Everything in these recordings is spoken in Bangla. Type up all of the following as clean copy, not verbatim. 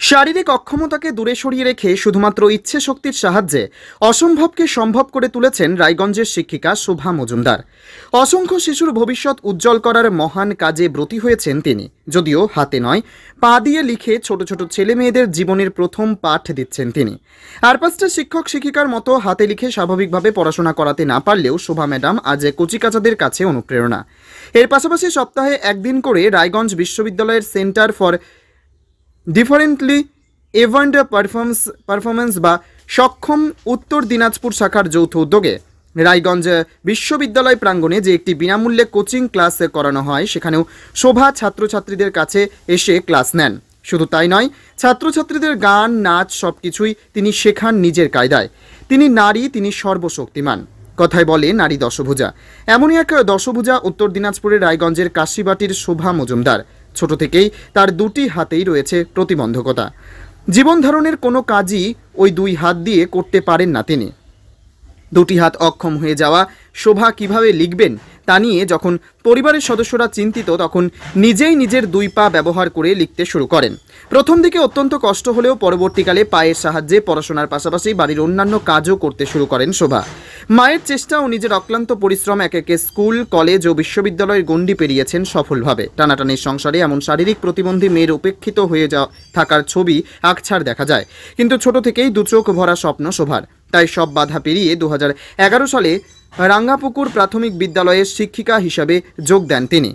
শারীরিক অক্ষমতাকে দূরে সরিয়ে রেখে শুধুমাত্র ইচ্ছে শক্তির সাহায্যে অসম্ভবকে সম্ভব করে তুলেছেন রায়গঞ্জের শিক্ষিকা শোভা মজুমদার। অসংখ্য শিশুর ভবিষ্যৎ উজ্জ্বল করার মহান কাজে ব্রতী হয়েছেন তিনি। যদিও হাতে নয়, পা দিয়ে লিখে ছোট ছোট ছেলে মেয়েদের জীবনের প্রথম পাঠ দিচ্ছেন তিনি। আর পাঁচটা শিক্ষক শিক্ষিকার মতো হাতে লিখে স্বাভাবিকভাবে পড়াশোনা করাতে না পারলেও শোভা ম্যাডাম আজ কচিকাচাদের কাছে অনুপ্রেরণা। এর পাশাপাশি সপ্তাহে একদিন করে রায়গঞ্জ বিশ্ববিদ্যালয়ের সেন্টার ফর ডিফারেন্টলি এভেন্ট পারফরমেন্স বা সক্ষম উত্তর দিনাজপুর শাখার যৌথ উদ্যোগে রায়গঞ্জ বিশ্ববিদ্যালয় প্রাঙ্গণে যে একটি বিনামূল্যে কোচিং ক্লাস করানো হয়, সেখানেও শোভা ছাত্রছাত্রীদের কাছে এসে ক্লাস নেন। শুধু তাই নয়, ছাত্রছাত্রীদের গান নাচ সবকিছুই তিনি শেখান নিজের কায়দায়। তিনি নারী, তিনি সর্বশক্তিমান। কথায় বলে নারী দশভুজা। এমনই এক দশভুজা উত্তর দিনাজপুরের রায়গঞ্জের কাশিবাটির শোভা মজুমদার। ছোট থেকেই তার দুটি হাতেই রয়েছে প্রতিবন্ধকতা। জীবন ধারণের কোনো কাজই ওই দুই হাত দিয়ে করতে পারেন না তিনি। দুটি হাত অক্ষম হয়ে যাওয়া শোভা কিভাবে লিখবেন তা নিয়ে যখন পরিবারের সদস্যরা চিন্তিত, তখন নিজেই নিজের দুই পা ব্যবহার করে লিখতে শুরু করেন। প্রথম দিকে অত্যন্ত কষ্ট হলেও পরবর্তীকালে পায়ের সাহায্যে পড়াশোনার পাশাপাশি বাড়ির অন্যান্য কাজও করতে শুরু করেন শোভা। মায়ের চেষ্টা ও নিজের অক্লান্ত পরিশ্রম একে একে স্কুল, কলেজ ও বিশ্ববিদ্যালয়ের গণ্ডি পেরিয়েছেন সফলভাবে। টানাটানির সংসারে এমন শারীরিক প্রতিবন্ধী মেয়ের উপেক্ষিত হয়ে থাকার ছবি আকছাড় দেখা যায়। কিন্তু ছোট থেকেই দুচোখ ভরা স্বপ্ন শোভার। তাই সব বাধা পেরিয়ে 2011 সালে রাঙ্গাপুকুর প্রাথমিক বিদ্যালয়ের শিক্ষিকা হিসাবে যোগ দেন তিনি।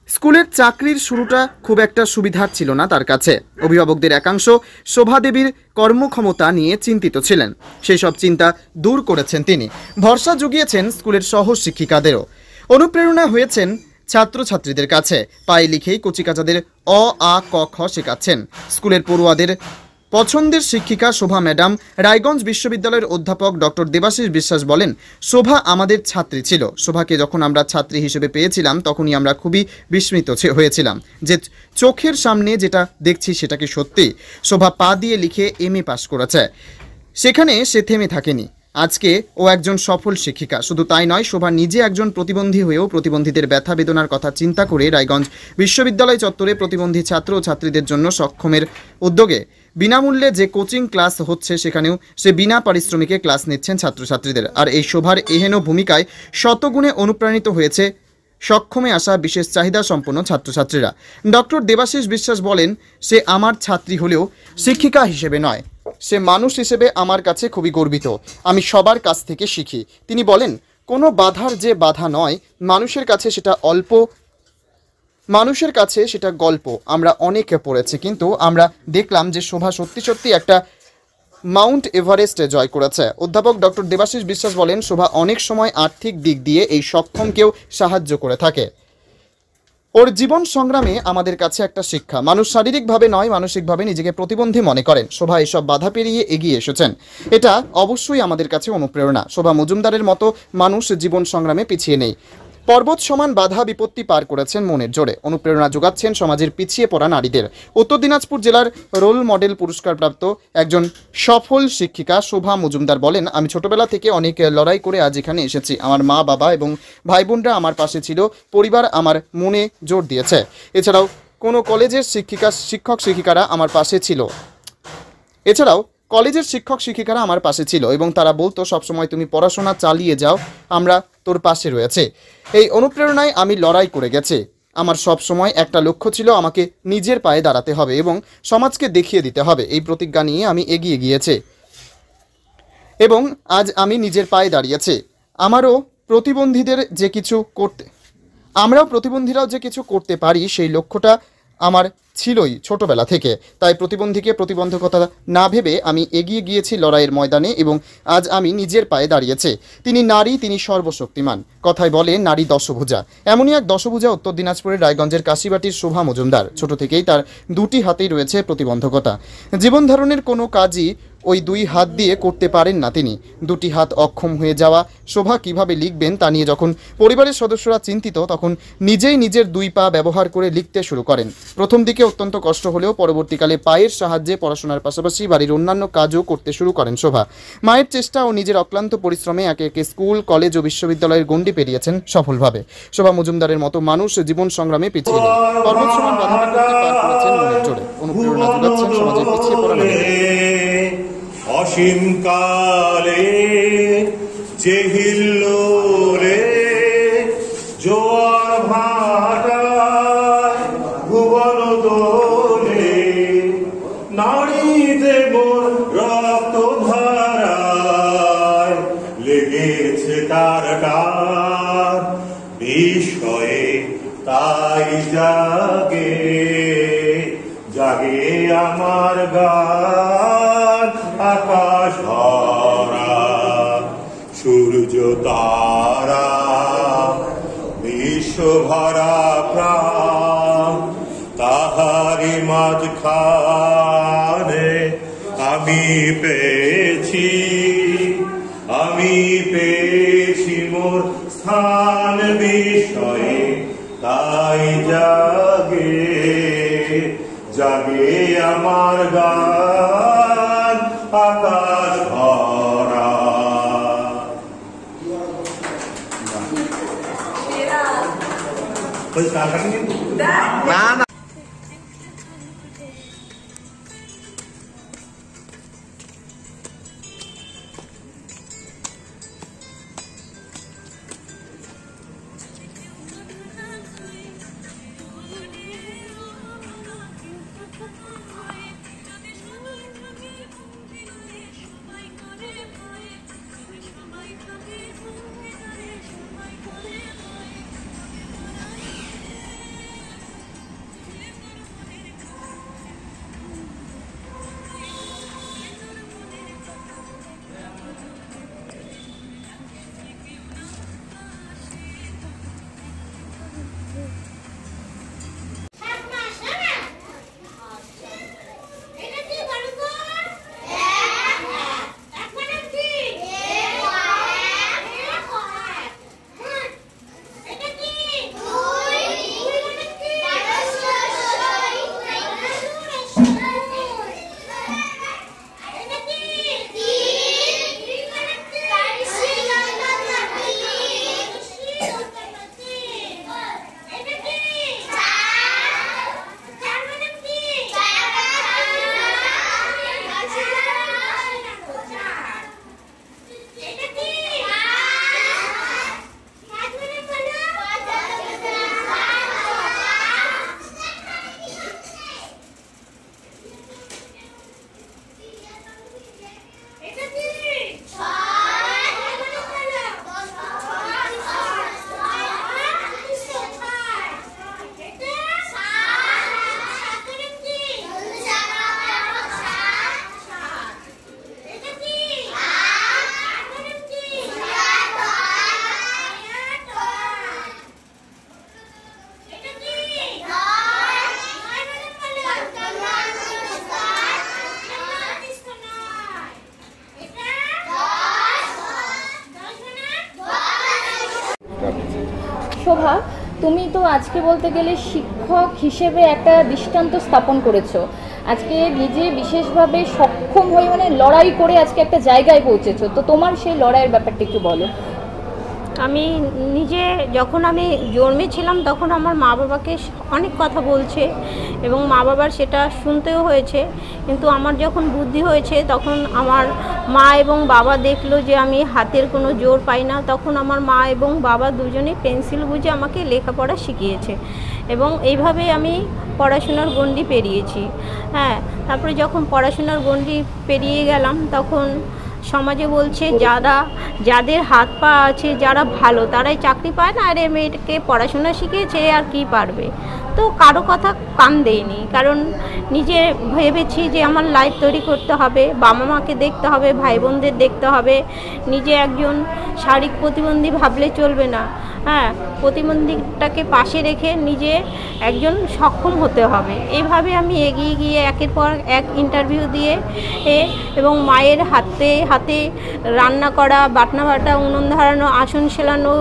স্কুলের চাকরির শুরুটা খুব একটা সুবিধার ছিল না তার কাছে। অভিভাবকদের একাংশ শোভা দেবীর কর্মক্ষমতা নিয়ে চিন্তিত ছিলেন। সেই সব চিন্তা দূর করেছেন তিনি। ভরসা জুগিয়েছেন স্কুলের সহ শিক্ষিকাদেরও। অনুপ্রেরণা হয়েছেন ছাত্রছাত্রীদের কাছে। পায়ে লিখেই কচিকাচাদের অ আ ক খ শেখাচ্ছেন। স্কুলের পড়ুয়াদের পছন্দের শিক্ষিকা শোভা ম্যাডাম। রায়গঞ্জ বিশ্ববিদ্যালয়ের অধ্যাপক ডক্টর দেবাশিস বিশ্বাস বলেন, শোভা আমাদের ছাত্রী ছিল। শোভাকে যখন আমরা ছাত্রী হিসেবে পেয়েছিলাম তখনই আমরা খুবই বিস্মিত হয়েছিলাম যে চোখের সামনে যেটা দেখছি সেটা কি সত্যি। শোভা পা দিয়ে লিখে MA পাশ করেছে। সেখানে সে থেমে থাকেনি। আজকে ও একজন সফল শিক্ষিকা। শুধু তাই নয়, শোভা নিজে একজন প্রতিবন্ধী হয়েও প্রতিবন্ধীদের ব্যথা বেদনার কথা চিন্তা করে রায়গঞ্জ বিশ্ববিদ্যালয় চত্বরে প্রতিবন্ধী ছাত্র ও ছাত্রীদের জন্য সক্ষমের উদ্যোগে বিনামূল্যে যে কোচিং ক্লাস হচ্ছে, সেখানেও সে বিনা পারিশ্রমিকে ক্লাস নিচ্ছেন ছাত্রছাত্রীদের। আর এই শোভার এহেন ভূমিকায় শতগুণে অনুপ্রাণিত হয়েছে সক্ষমে আসা বিশেষ চাহিদা সম্পন্ন ছাত্রছাত্রীরা। ডক্টর দেবাশিস বিশ্বাস বলেন, সে আমার ছাত্রী হলেও শিক্ষিকা হিসেবে নয়, সে মানুষ হিসেবে আমার কাছে খুবই গর্বিত। আমি সবার কাছ থেকে শিখি। তিনি বলেন, কোনো বাধার যে বাধা নয়, মানুষের কাছে সেটা গল্প। আমরা অনেকে পড়েছি, কিন্তু আমরা দেখলাম যে শোভা সত্যি সত্যি একটা মাউন্ট এভারেস্ট জয় করেছে। অধ্যাপক ডক্টর দেবাশিস বিশ্বাস বলেন, শোভা অনেক সময় আর্থিক দিক দিয়ে এই সক্ষমকেও সাহায্য করে থাকে। ওর জীবন সংগ্রামে আমাদের কাছে একটা শিক্ষা। মানুষ শারীরিকভাবে নয়, মানসিকভাবে নিজেকে প্রতিবন্ধী মনে করেন। শোভা এসব বাধা পেরিয়ে এগিয়ে এসেছেন। এটা অবশ্যই আমাদের কাছে অনুপ্রেরণা। শোভা মজুমদারের মতো মানুষ জীবন সংগ্রামে পিছিয়ে নেই। পর্বত সমান বাধা বিপত্তি পার করেছেন মনের জোরে। অনুপ্রেরণা যোগাচ্ছেন সমাজের পিছিয়ে পড়া নারীদের। উত্তর দিনাজপুর জেলার রোল মডেল পুরস্কারপ্রাপ্ত একজন সফল শিক্ষিকা শোভা মজুমদার বলেন, আমি ছোটবেলা থেকে অনেক লড়াই করে আজ এখানে এসেছি। আমার মা বাবা এবং ভাই বোনরা আমার পাশে ছিল। পরিবার আমার মনে জোর দিয়েছে। এছাড়াও কোনো কলেজের শিক্ষক শিক্ষিকারা আমার পাশে ছিল এবং তারা বলতো, সবসময় তুমি পড়াশোনা চালিয়ে যাও, আমরা তোর পাশে রয়েছে। এই অনুপ্রেরণায় আমি লড়াই করে গেছি। আমার সব সময় একটা লক্ষ্য ছিল, আমাকে নিজের পায়ে দাঁড়াতে হবে এবং সমাজকে দেখিয়ে দিতে হবে। এই প্রতিজ্ঞা নিয়ে আমি এগিয়ে গিয়েছি এবং আজ আমি নিজের পায়ে দাঁড়িয়েছি। আমরাও প্রতিবন্ধীরাও যে কিছু করতে পারি, সেই লক্ষ্যটা আমার ছিলই ছোটবেলা থেকে। তাই প্রতিবন্ধীকে প্রতিবন্ধকতা না ভেবে আমি এগিয়ে গিয়েছি লড়াইয়ের ময়দানে এবং আজ আমি নিজের পায়ে দাঁড়িয়েছি। তিনি নারী, তিনি সর্বশক্তিমান। কথায় বলে নারী দশভুজা। এমনই এক দশভুজা উত্তর দিনাজপুরের রায়গঞ্জের কাশিবাটির শোভা মজুমদার। ছোট থেকেই তার দুটি হাতেই রয়েছে প্রতিবন্ধকতা। জীবন ধারণের কোনো কাজই ওই দুই হাত দিয়ে করতে পারেন না তিনি। দুটি হাত অক্ষম হয়ে যাওয়া শোভা কিভাবে লিখবেন তা নিয়ে যখন পরিবারের সদস্যরা চিন্তিত, তখন নিজেই নিজের দুই পা ব্যবহার করে লিখতে শুরু করেন। প্রথম দিকে অত্যন্ত কষ্ট হলেও পরবর্তীকালে পায়ের সাহায্যে পড়াশোনার পাশাপাশি বাড়ির অন্যান্য কাজও করতে শুরু করেন শোভা। মায়ের চেষ্টা ও নিজের অক্লান্ত পরিশ্রমে একে একে স্কুল, কলেজ ও বিশ্ববিদ্যালয়ের গণ্ডি পেরিয়েছেন সফলভাবে। শোভা মজুমদারের মতো মানুষ জীবন সংগ্রামে পিছিয়ে নেই, পর্বত সমান বাধা বিপত্তি পার করেছেন মনের জোরে। অনুপ্রেরণা যোগাচ্ছেন সমাজের পিছিয়ে পড়া মানুষদের। অসীম কালে যে হিল্লোলে জোয়ার ভাটায় ভুবন দোলে, নারীতে মোর রক্ত ধারায় লেগেছে তার টান বিষয়ে, তাই জাগে জাগে আমার গান আকাশ ভরা সূর্য তারা বিশ্ব ভরা প্রাণ, তাহারি মাঝখানে আমি পেয়েছি মোর স্থান বিষয়ে, তাই জাগে জাগে আমার গান আকাশ ভরা। না না শোভা, তুমি তো আজকে বলতে গেলে শিক্ষক হিসেবে একটা দৃষ্টান্ত স্থাপন করেছো। আজকে নিজে বিশেষভাবে সক্ষম হয়ে মানে লড়াই করে আজকে একটা জায়গায় পৌঁছেছো, তো তোমার সেই লড়াইয়ের ব্যাপারটা একটু বলো। আমি নিজে যখন আমি জন্মেছিলাম তখন আমার মা বাবাকে অনেক কথা বলছে এবং মা বাবার সেটা শুনতেও হয়েছে, কিন্তু আমার যখন বুদ্ধি হয়েছে তখন আমার মা এবং বাবা দেখলো যে আমি হাতের কোনো জোর পাই না, তখন আমার মা এবং বাবা দুজনেই পেন্সিল বুঝে আমাকে লেখাপড়া শিখিয়েছে এবং এইভাবেই আমি পড়াশোনার গণ্ডি পেরিয়েছি। হ্যাঁ, তারপরে যখন পড়াশোনার গণ্ডি পেরিয়ে গেলাম তখন সমাজে বলছে যাদের হাত পা আছে, যারা ভালো, তারাই চাকরি পায় না, আর মেয়েটাকে পড়াশোনা শিখিয়েছে আর কি পারবে। তো কারো কথা কান দেইনি, কারণ নিজে ভেবেছি যে আমার লাইফ তৈরি করতে হবে, বাবা মাকে দেখতে হবে, ভাই বোনদের দেখতে হবে। নিজে একজন শারীরিক প্রতিবন্ধী ভাবলে চলবে না, হ্যাঁ, প্রতিবন্ধীটাকে পাশে রেখে নিজে একজন সক্ষম হতে হবে। এইভাবে আমি এগিয়ে গিয়ে একের পর এক ইন্টারভিউ দিয়ে এবং মায়ের হাতে হাতে রান্না করা, বাটনা বাটা, উনুন ধরানো, আসন সেলানো,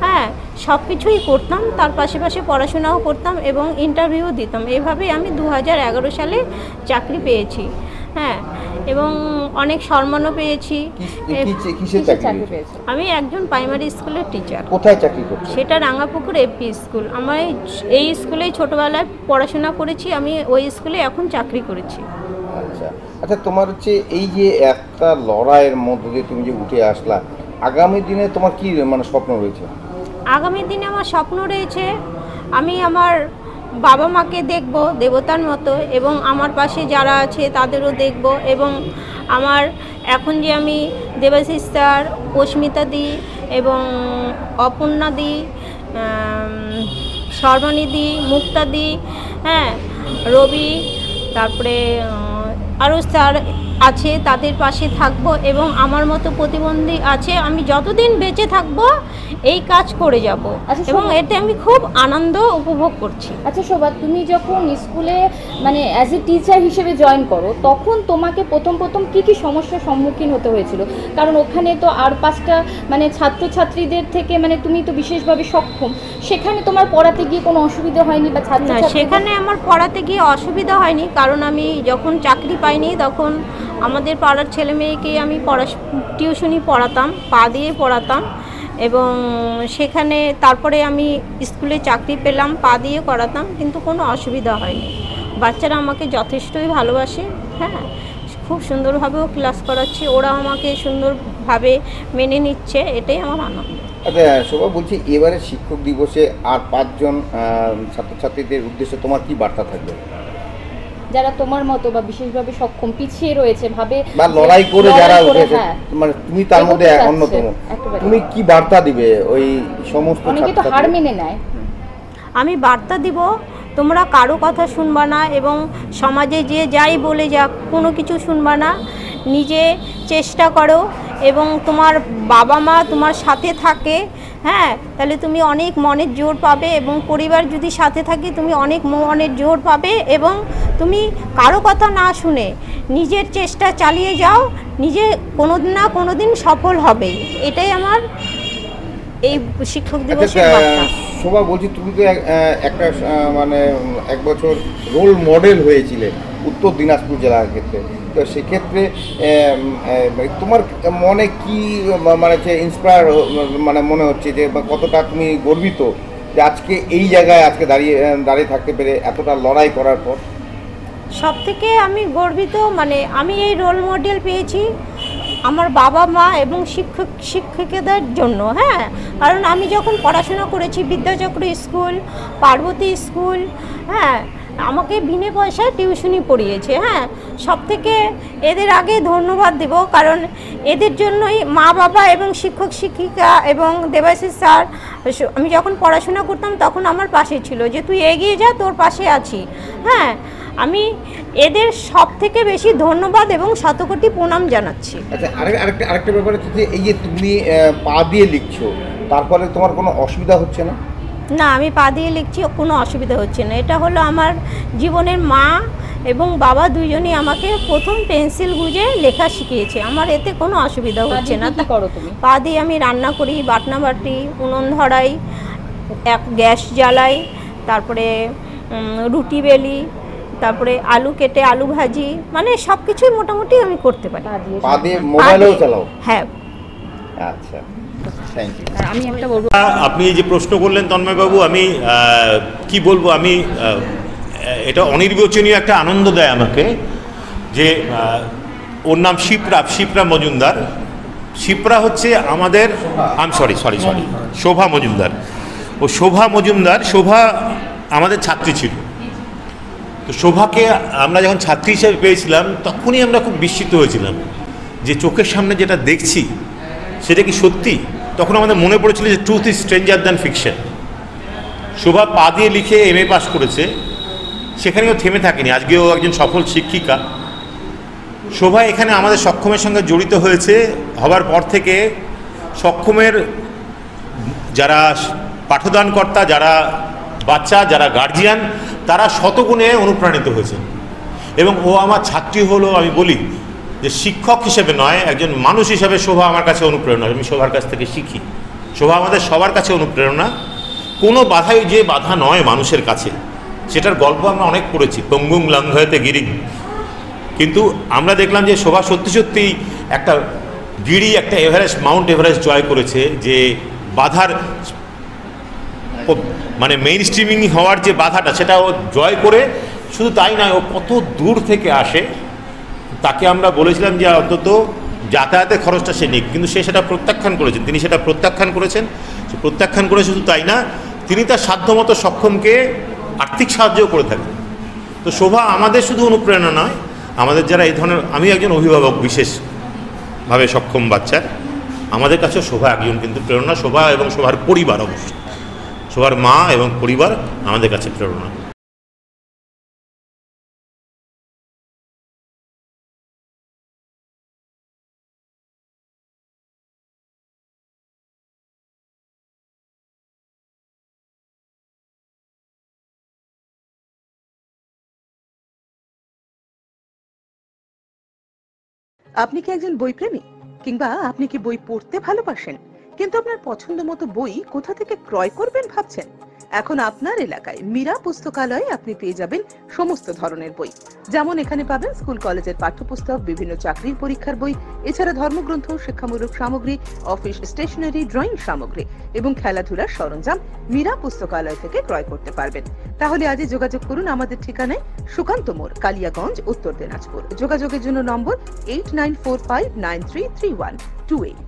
হ্যাঁ, সব কিছুই করতাম। তার পাশে পড়াশোনাও করতাম এবং ইন্টারভিউ দিতাম। এইভাবেই আমি 2011 সালে চাকরি পেয়েছি, হ্যাঁ, এবং অনেক সম্মানও পেয়েছি। কিসের চাকরি পেয়েছো? আমি একজন প্রাইমারি স্কুলের টিচার। কোথায় চাকরি করছো? সেটা রাঙ্গাপুকুর এপি স্কুল। আমার এই স্কুলেই ছোটোবেলায় পড়াশোনা করেছি, আমি ওই স্কুলে এখন চাকরি করেছি। আচ্ছা আচ্ছা, তোমার হচ্ছে এই যে একটা লড়াইয়ের মধ্যে দিয়ে তুমি যে উঠে আসলা, আগামী দিনে তোমার কি মানে স্বপ্ন রয়েছে? আগামী দিনে আমার স্বপ্ন রয়েছে আমি আমার বাবা মাকে দেখব দেবতার মতো, এবং আমার পাশে যারা আছে তাদেরও দেখব, এবং আমার এখন যে আমি দেবাশিস স্যার, অস্মিতা দি এবং অপর্ণা দি, সর্বাণী দি, মুক্তা দি, হ্যাঁ, রবি, তারপরে আরও স্যার আছে, তাদের পাশে থাকব, এবং আমার মতো প্রতিবন্ধী আছে, আমি যতদিন বেঁচে থাকব এই কাজ করে যাব। আচ্ছা, এবং এতে আমি খুব আনন্দ উপভোগ করছি। আচ্ছা শোভা, তুমি যখন স্কুলে মানে অ্যাজ এ টিচার হিসেবে জয়েন করো, তখন তোমাকে প্রথম কি কি সমস্যার সম্মুখীন হতে হয়েছিল? কারণ ওখানে তো আর 5টা মানে ছাত্রছাত্রীদের থেকে মানে তুমি তো বিশেষভাবে সক্ষম, সেখানে তোমার পড়াতে গিয়ে কোনো অসুবিধা হয়নি বা না, সেখানে আমার পড়াতে গিয়ে অসুবিধা হয়নি, কারণ আমি যখন চাকরি পাইনি তখন আমাদের পাড়ার ছেলে মেয়েকে আমি টিউশনি পড়াতাম, পা দিয়ে পড়াতাম, এবং সেখানে তারপরে আমি স্কুলে চাকরি পেলাম, পা দিয়ে করাতাম, কিন্তু কোনো অসুবিধা হয়নি। বাচ্চারা আমাকে যথেষ্টই ভালোবাসে, হ্যাঁ, খুব সুন্দরভাবেও ক্লাস করাচ্ছি, ওরা আমাকে সুন্দরভাবে মেনে নিচ্ছে, এটাই আমার আনন্দ। আচ্ছা শোভা, বলছি এবারে শিক্ষক দিবসে আর 5 জন ছাত্রছাত্রীদের উদ্দেশ্যে তোমার কি বার্তা থাকবে? যারা তোমার মতো বা বিশেষভাবে সক্ষম, পিছিয়ে রয়েছে ভাবে বা লড়াই করে যারা উঠেছে, হ্যাঁ, মানে তুমি তার মধ্যে অন্যতম, তুমি কি বার্তা দিবে ওই সমস্ত? অনেকে তো হার মেনে নেয়। আমি বার্তা দিব, তোমরা কারো কথা শুনবা না, এবং সমাজে যে যাই বলে যাক কোনো কিছু শুনবা না, নিজে চেষ্টা করো, এবং তোমার বাবা মা তোমার সাথে থাকে, হ্যাঁ, তাহলে তুমি অনেক মনের জোর পাবে, এবং পরিবার যদি সাথে থাকে তুমি অনেক মনের জোর পাবে, এবং তুমি কারো কথা না শুনে নিজের চেষ্টা চালিয়ে যাও, নিজে কোনোদিন না কোনোদিন সফল হবে। এটাই আমার এই শিক্ষক দিবসের বার্তা। শোভা, বলছি তুমি তো একটা মানে 1 বছর রোল মডেল হয়েছিলে উত্তর দিনাজপুর জেলার ক্ষেত্রে, তো সেক্ষেত্রে তোমার মনে কি মানে ইন্সপায়ার মানে মনে হচ্ছে যে কতটা তুমি গর্বিত যে আজকে এই জায়গায় আজকে দাঁড়িয়ে থাকতে পেরে এতটা লড়াই করার পর? সব থেকে আমি গর্বিত, মানে আমি এই রোল মডেল পেয়েছি আমার বাবা মা এবং শিক্ষিকাদের জন্য, হ্যাঁ, কারণ আমি যখন পড়াশোনা করেছি বিদ্যাচক্র স্কুল, পার্বতী স্কুল, হ্যাঁ, আমাকে বিনে পয়সায় টিউশনি পড়িয়েছে, হ্যাঁ, সব থেকে এদের আগে ধন্যবাদ দেব, কারণ এদের জন্যই মা বাবা এবং শিক্ষক শিক্ষিকা এবং দেবাশিস স্যার, আমি যখন পড়াশোনা করতাম তখন আমার পাশে ছিল যে তুই এগিয়ে যা, তোর পাশে আছি, হ্যাঁ, আমি এদের সব থেকে বেশি ধন্যবাদ এবং শতকোটি প্রণাম জানাচ্ছি। আচ্ছা, আরেকটা ব্যাপার হচ্ছে যে এই যে তুমি পা দিয়ে লিখছো, তারপরে তোমার কোনো অসুবিধা হচ্ছে না? না, আমি পা দিয়ে লিখছি, কোনো অসুবিধা হচ্ছে না। এটা হলো আমার জীবনের মা এবং বাবা দুইজনই আমাকে প্রথম পেন্সিল গুঁজে লেখা শিখিয়েছে, আমার এতে কোনো অসুবিধা হচ্ছে না। পা দিয়ে আমি রান্না করি, বাটনা বাটি, উনুন ধরাই, গ্যাস জ্বালাই, তারপরে রুটি বেলি, তারপরে আলু কেটে আলু ভাজি, মানে সব কিছুই মোটামুটি আমি করতে পারি। পা দিয়ে মোবাইলও চালাও? হ্যাঁ। আচ্ছা, থ্যাংক ইউ। আমি একটা বলবো, আপনি যে প্রশ্ন করলেন তন্ময়বাবু, আমি কি বলবো, আমি এটা অনির্বচনীয় একটা আনন্দ দেয় আমাকে যে ওর নাম শিপ্রা মজুমদার। শিপ্রা হচ্ছে আমাদের শোভা মজুমদার। শোভা আমাদের ছাত্রী ছিল। তো শোভাকে আমরা যখন ছাত্রী হিসেবে পেয়েছিলাম তখনই আমরা খুব বিস্মিত হয়েছিলাম যে চোখের সামনে যেটা দেখছি সেটা কি সত্যি। তখন আমাদের মনে পড়েছিল যে truth is stranger than fiction. Shobha পা দিয়ে লিখে MA পাস করেছে, সেখানেও থেমে থাকেনি, আজকেও একজন সফল শিক্ষিকা। শোভা এখানে আমাদের সক্ষমের সঙ্গে জড়িত হয়েছে হবার পর থেকে সক্ষমের যারা পাঠদানকর্তা, যারা বাচ্চা, যারা গার্জিয়ান, তারা শতগুণে অনুপ্রাণিত হয়েছে। এবং ও আমার ছাত্রী হলো, আমি বলি যে শিক্ষক হিসেবে নয়, একজন মানুষ হিসেবে শোভা আমার কাছে অনুপ্রেরণা। আমি শোভার কাছ থেকে শিখি। শোভা আমাদের সবার কাছে অনুপ্রেরণা। কোনো বাধাই যে বাধা নয় মানুষের কাছে, সেটার গল্প আমরা অনেক পড়েছি, পঙ্গুং লঙ্ঘয়তে গিরিং। কিন্তু আমরা দেখলাম যে শোভা সত্যি সত্যিই একটা গিরি, একটা এভারেস্ট, মাউন্ট এভারেস্ট জয় করেছে। যে বাধার মানে মেইন স্ট্রিমিং হওয়ার যে বাধাটা, সেটা ও জয় করে, শুধু তাই নয়, ও কত দূর থেকে আসে। তাকে আমরা বলেছিলাম যে অন্তত যাতায়াতের খরচটা সে নিক, কিন্তু সে সেটা প্রত্যাখ্যান করেছেন। তিনি সেটা প্রত্যাখ্যান করেছেন। সে প্রত্যাখ্যান করে শুধু তাই না, তিনি তার সাধ্যমতো সক্ষমকে আর্থিক সাহায্যও করে থাকেন। তো শোভা আমাদের শুধু অনুপ্রেরণা নয়, আমাদের যারা এই ধরনের, আমি একজন অভিভাবক বিশেষভাবে সক্ষম বাচ্চার, আমাদের কাছেও শোভা একজন কিন্তু প্রেরণা। শোভা এবং শোভার পরিবার, অবশ্যই শোভার মা এবং পরিবার আমাদের কাছে প্রেরণা। আপনি কি একজন বইপ্রেমী, কিংবা আপনি কি বই পড়তে ভালোবাসেন, কিন্তু আপনার পছন্দ মতো বই কোথা থেকে ক্রয় করবেন ভাবছেন? এখন আপনার এলাকায় মীরা পুস্তকালয়ে আপনি পেয়ে যাবেন সমস্ত ধরনের বই। যেমন এখানে পাবেন স্কুল কলেজের পাঠ্যপুস্তক, বিভিন্ন চাকরির পরীক্ষার বই, এছাড়া ধর্মগ্রন্থ, শিক্ষামূলক সামগ্রী, অফিস স্টেশনারি, ড্রয়িং সামগ্রী এবং খেলাধুলার সরঞ্জাম মীরা পুস্তকালয় থেকে ক্রয় করতে পারবেন। তাহলে আজই যোগাযোগ করুন আমাদের ঠিকানায়, সুকান্ত মোড়, কালিয়াগঞ্জ, উত্তর দিনাজপুর। যোগাযোগের জন্য নম্বর 8945933128।